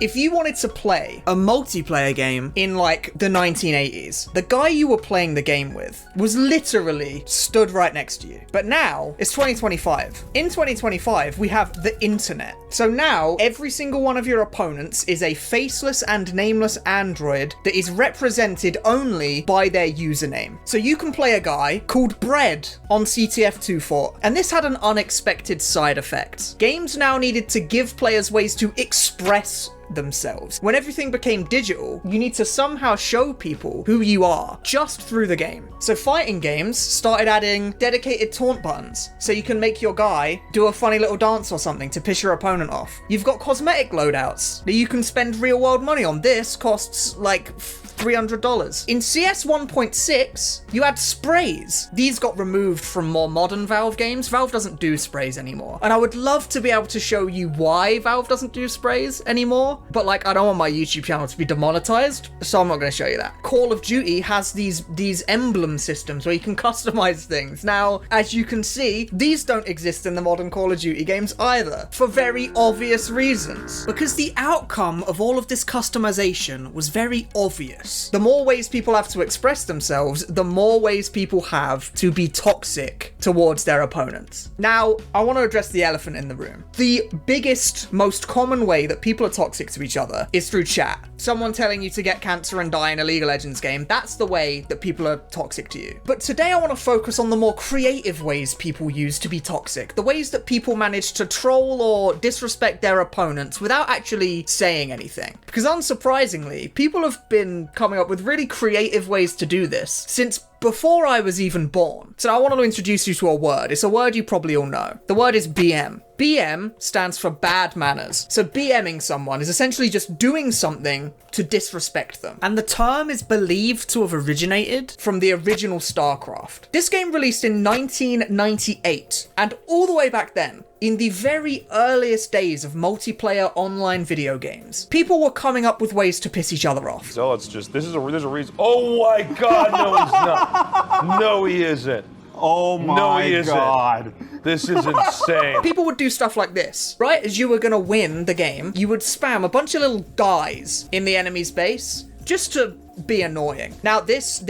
If you wanted to play a multiplayer game in like the 1980s, the guy you were playing the game with was literally stood right next to you. But now it's 2025. In 2025, we have the internet. So now every single one of your opponents is a faceless and nameless android that is represented only by their username. So you can play a guy called Bread on CTF2 Fort, and this had an unexpected side effect. Games now needed to give players ways to express themselves. When everything became digital, you need to somehow show people who you are just through the game. So fighting games started adding dedicated taunt buttons, so you can make your guy do a funny little dance or something to piss your opponent off. You've got cosmetic loadouts that you can spend real world money on. This costs like $300. In CS 1.6, you had sprays. These got removed from more modern Valve games. Valve doesn't do sprays anymore. And I would love to be able to show you why Valve doesn't do sprays anymore, but like, I don't want my YouTube channel to be demonetized, so I'm not going to show you that. Call of Duty has these emblem systems where you can customize things. Now, as you can see, these don't exist in the modern Call of Duty games either, for very obvious reasons. Because the outcome of all of this customization was very obvious. The more ways people have to express themselves, the more ways people have to be toxic towards their opponents. Now, I want to address the elephant in the room. The biggest, most common way that people are toxic to each other is through chat. Someone telling you to get cancer and die in a League of Legends game, that's the way that people are toxic to you. But today I want to focus on the more creative ways people use to be toxic, the ways that people manage to troll or disrespect their opponents without actually saying anything. Because unsurprisingly, people have been coming up with really creative ways to do this since before I was even born. So I want to introduce you to a word. It's a word you probably all know. The word is BM. BM stands for bad manners. So BMing someone is essentially just doing something to disrespect them. And the term is believed to have originated from the original Starcraft. This game released in 1998, and all the way back then, in the very earliest days of multiplayer online video games, people were coming up with ways to piss each other off. So it's just, there's a reason. Oh my God, no he's not. No he isn't. Oh my God. This is insane. People would do stuff like this. Right as you were gonna win the game, you would spam a bunch of little guys in the enemy's base just to be annoying. Now this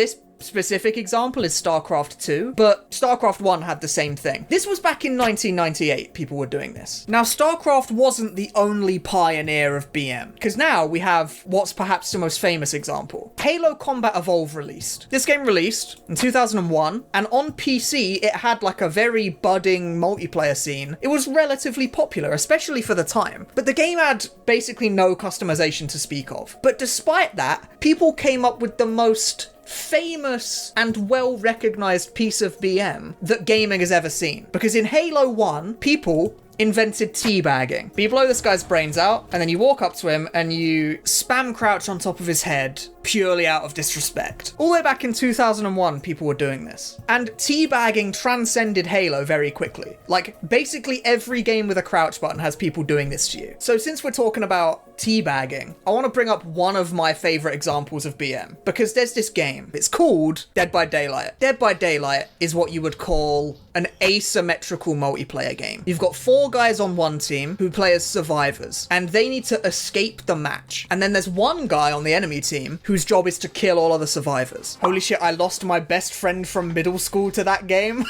specific example is Starcraft 2, but Starcraft 1 had the same thing. This was back in 1998, people were doing this. Now, Starcraft wasn't the only pioneer of BM, because now we have what's perhaps the most famous example. Halo Combat Evolved released. This game released in 2001, and on PC, it had like a very budding multiplayer scene. It was relatively popular, especially for the time, but the game had basically no customization to speak of. But despite that, people came up with the most famous and well-recognized piece of BM that gaming has ever seen. Because in Halo 1, people invented teabagging. You blow this guy's brains out, and then you walk up to him and you spam crouch on top of his head purely out of disrespect. All the way back in 2001, people were doing this. And teabagging transcended Halo very quickly. Like, basically every game with a crouch button has people doing this to you. So since we're talking about teabagging, I want to bring up one of my favorite examples of BM, because there's this game. It's called Dead by Daylight. Dead by Daylight is what you would call an asymmetrical multiplayer game. You've got 4 guys on one team who play as survivors, and they need to escape the match. And then there's one guy on the enemy team whose job is to kill all other survivors. Holy shit, I lost my best friend from middle school to that game.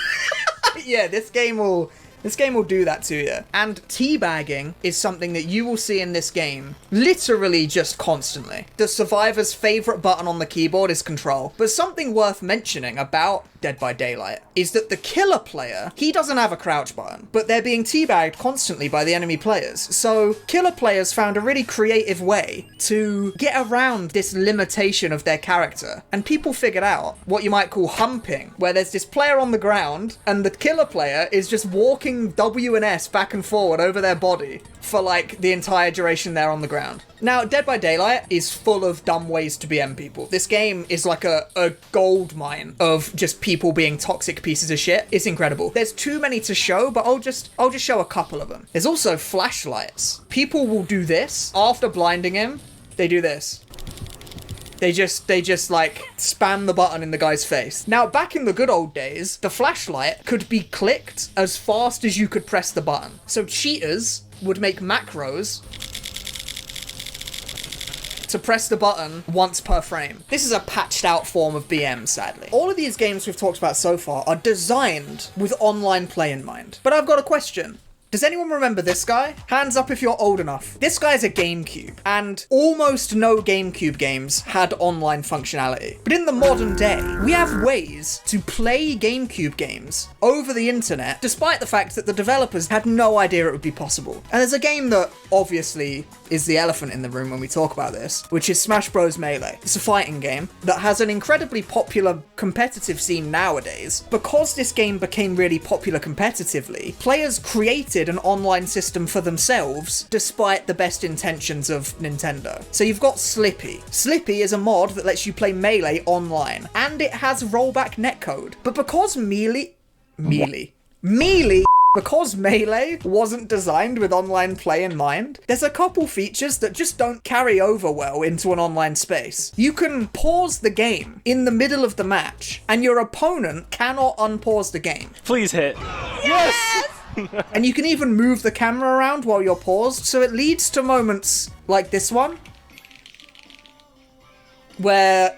Yeah, this game will do that to you. And teabagging is something that you will see in this game literally just constantly. The survivor's favorite button on the keyboard is control. But something worth mentioning about Dead by Daylight is that the killer player, he doesn't have a crouch button, but they're being teabagged constantly by the enemy players. So killer players found a really creative way to get around this limitation of their character. And people figured out what you might call humping, where there's this player on the ground and the killer player is just walking W and S back and forward over their body for like the entire duration they're on the ground. Now, Dead by Daylight is full of dumb ways to BM people. This game is like a gold mine of just people being toxic pieces of shit. It's incredible. There's too many to show, but I'll just show a couple of them. There's also flashlights. People will do this after blinding him. They do this. They just like spam the button in the guy's face. Now, back in the good old days, the flashlight could be clicked as fast as you could press the button. So cheaters would make macros to press the button once per frame. This is a patched out form of BM, sadly. All of these games we've talked about so far are designed with online play in mind. But I've got a question. Does anyone remember this guy? Hands up if you're old enough. This guy's a GameCube, and almost no GameCube games had online functionality. But in the modern day, we have ways to play GameCube games over the internet, despite the fact that the developers had no idea it would be possible. And there's a game that obviously is the elephant in the room when we talk about this, which is Smash Bros. Melee. It's a fighting game that has an incredibly popular competitive scene nowadays. Because this game became really popular competitively, players created an online system for themselves despite the best intentions of Nintendo. So you've got Slippy. Slippy is a mod that lets you play Melee online, and it has rollback netcode. But because because Melee wasn't designed with online play in mind, there's a couple features that just don't carry over well into an online space. You can pause the game in the middle of the match, and your opponent cannot unpause the game. Please hit. Yes! And you can even move the camera around while you're paused, so it leads to moments like this one, where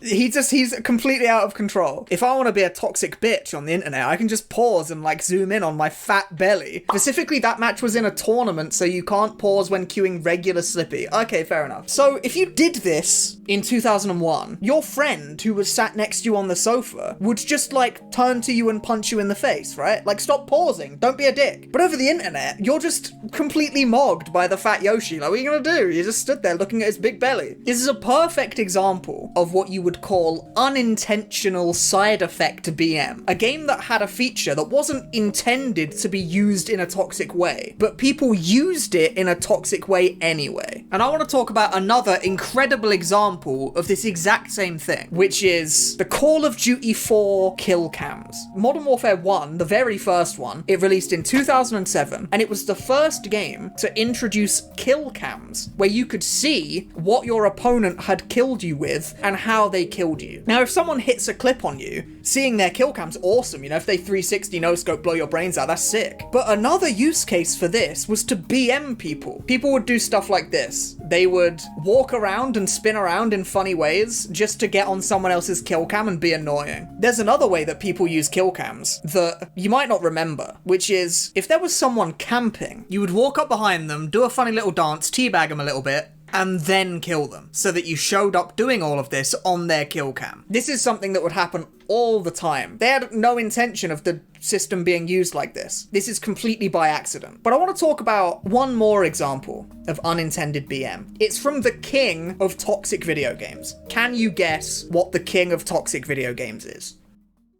he's completely out of control. If I want to be a toxic bitch on the internet, I can just pause and like zoom in on my fat belly. Specifically, that match was in a tournament, so you can't pause when queuing regular Slippy. Okay, fair enough. So if you did this in 2001, your friend who was sat next to you on the sofa would just like turn to you and punch you in the face, right? Like, stop pausing, don't be a dick. But over the internet, you're just completely mogged by the fat Yoshi. Like, what are you gonna do? You just stood there looking at his big belly. This is a perfect example of what you would call unintentional side effect BM. A game that had a feature that wasn't intended to be used in a toxic way, but people used it in a toxic way anyway. And I want to talk about another incredible example of this exact same thing, which is the Call of Duty 4 kill cams. Modern Warfare 1, the very first one, it released in 2007, and it was the first game to introduce kill cams, where you could see what your opponent had killed you with and how they killed you. Now, if someone hits a clip on you, seeing their kill cam's awesome. You know, if they 360 no-scope blow your brains out, that's sick. But another use case for this was to BM people. People would do stuff like this. They would walk around and spin around in funny ways just to get on someone else's kill cam and be annoying. There's another way that people use kill cams that you might not remember, which is if there was someone camping, you would walk up behind them, do a funny little dance, teabag them a little bit, and then kill them, so that you showed up doing all of this on their kill cam. This is something that would happen all the time. They had no intention of the system being used like this. This is completely by accident. But I want to talk about one more example of unintended BM. It's from the king of toxic video games. Can you guess what the king of toxic video games is?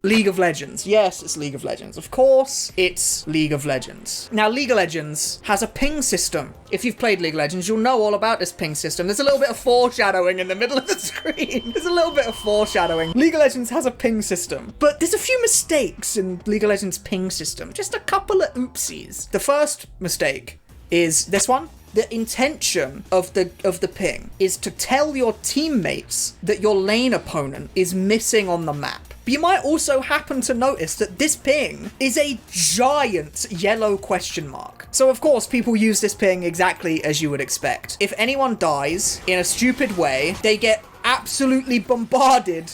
League of Legends. Yes, it's League of Legends. Of course, it's League of Legends. Now, League of Legends has a ping system. If you've played League of Legends, you'll know all about this ping system. There's a little bit of foreshadowing in the middle of the screen. There's a little bit of foreshadowing. League of Legends has a ping system, but there's a few mistakes in League of Legends ping system. Just a couple of oopsies. The first mistake is this one. The intention of the ping is to tell your teammates that your lane opponent is missing on the map. But you might also happen to notice that this ping is a giant yellow question mark. So of course, people use this ping exactly as you would expect. If anyone dies in a stupid way, they get absolutely bombarded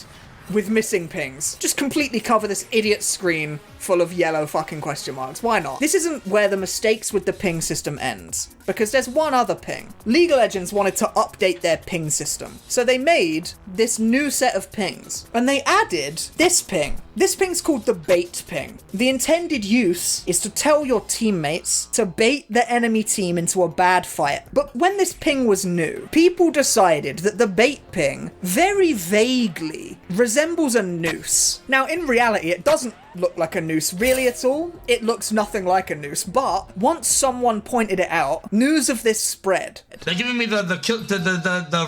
with missing pings. Just completely cover this idiot screen full of yellow fucking question marks. Why not? This isn't where the mistakes with the ping system ends, because there's one other ping. League of Legends wanted to update their ping system, so they made this new set of pings, and they added this ping. This ping's called the bait ping. The intended use is to tell your teammates to bait the enemy team into a bad fight. But when this ping was new, people decided that the bait ping very vaguely resembles a noose. Now, in reality, it doesn't look like a noose really at all. It looks nothing like a noose, but once someone pointed it out, news of this spread. They're giving me the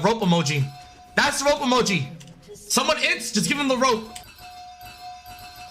rope emoji. That's the rope emoji. Someone just give him the rope.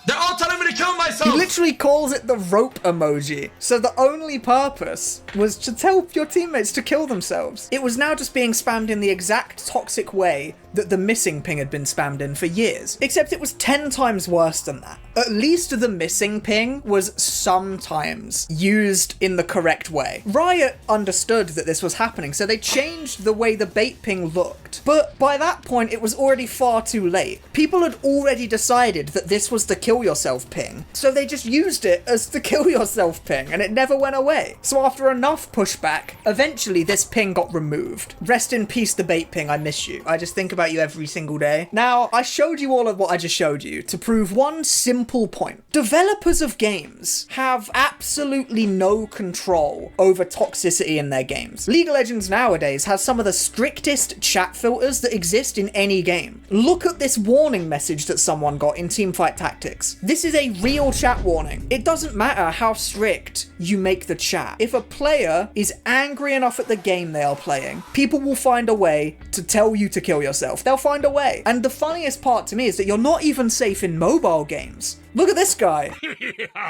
They're all telling me to kill He myself. literally calls it the rope emoji. So the only purpose was to tell your teammates to kill themselves. It was now just being spammed in the exact toxic way that the missing ping had been spammed in for years. Except it was 10 times worse than that. At least the missing ping was sometimes used in the correct way. Riot understood that this was happening, so they changed the way the bait ping looked. But by that point, it was already far too late. People had already decided that this was the kill yourself ping, so they just used it as the kill yourself ping, and it never went away. So after enough pushback, eventually this ping got removed. Rest in peace, the bait ping, I miss you. I just think about you every single day. Now, I showed you all of what I just showed you to prove one simple point. Developers of games have absolutely no control over toxicity in their games. League of Legends nowadays has some of the strictest chat filters that exist in any game. Look at this warning message that someone got in Teamfight Tactics. This is a real chat warning. It doesn't matter how strict you make the chat. If a player is angry enough at the game they are playing, people will find a way to tell you to kill yourself. They'll find a way. And the funniest part to me is that you're not even safe in mobile games. Look at this guy.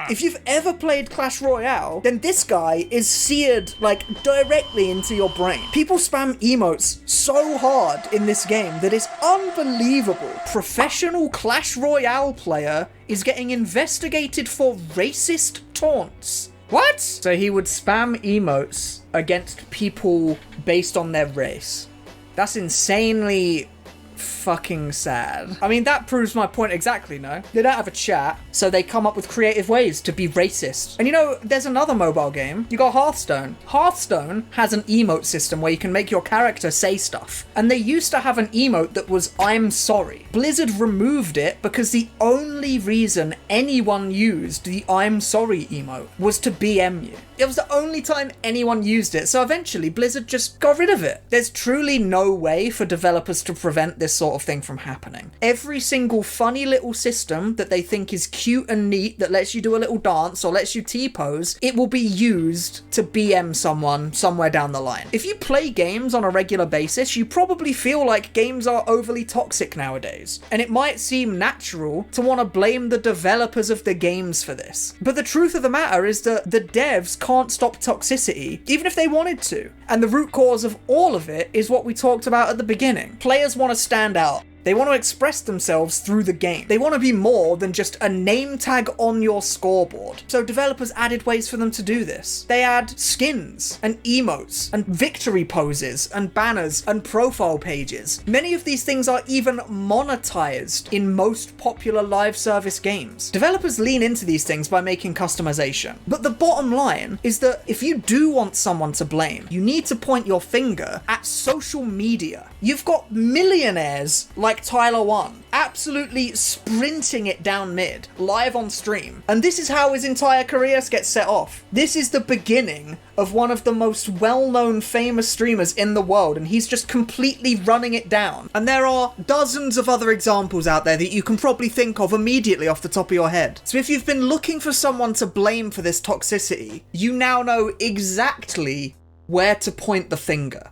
If you've ever played Clash Royale, then this guy is seared like directly into your brain. People spam emotes so hard in this game that it's unbelievable. Professional Clash Royale player is getting investigated for racist taunts. What? So he would spam emotes against people based on their race. That's insanely fucking sad. I mean, that proves my point exactly, no? They don't have a chat, so they come up with creative ways to be racist. And you know, there's another mobile game. You got Hearthstone. Hearthstone has an emote system where you can make your character say stuff. And they used to have an emote that was, I'm sorry. Blizzard removed it because the only reason anyone used the I'm sorry emote was to BM you. It was the only time anyone used it, so eventually Blizzard just got rid of it. There's truly no way for developers to prevent this sort of thing from happening. Every single funny little system that they think is cute and neat that lets you do a little dance or lets you T-pose, it will be used to BM someone somewhere down the line. If you play games on a regular basis, you probably feel like games are overly toxic nowadays, and it might seem natural to want to blame the developers of the games for this. But the truth of the matter is that the devs can't stop toxicity, even if they wanted to. And the root cause of all of it is what we talked about at the beginning. Players want to stand out. They want to express themselves through the game. They want to be more than just a name tag on your scoreboard. So developers added ways for them to do this. They add skins and emotes and victory poses and banners and profile pages. Many of these things are even monetized in most popular live service games. Developers lean into these things by making customization. But the bottom line is that if you do want someone to blame, you need to point your finger at social media. You've got millionaires like Tyler 1, absolutely sprinting it down mid, live on stream. And this is how his entire career gets set off. This is the beginning of one of the most well-known famous streamers in the world, and he's just completely running it down. And there are dozens of other examples out there that you can probably think of immediately off the top of your head. So if you've been looking for someone to blame for this toxicity, you now know exactly where to point the finger.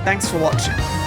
Thanks for watching.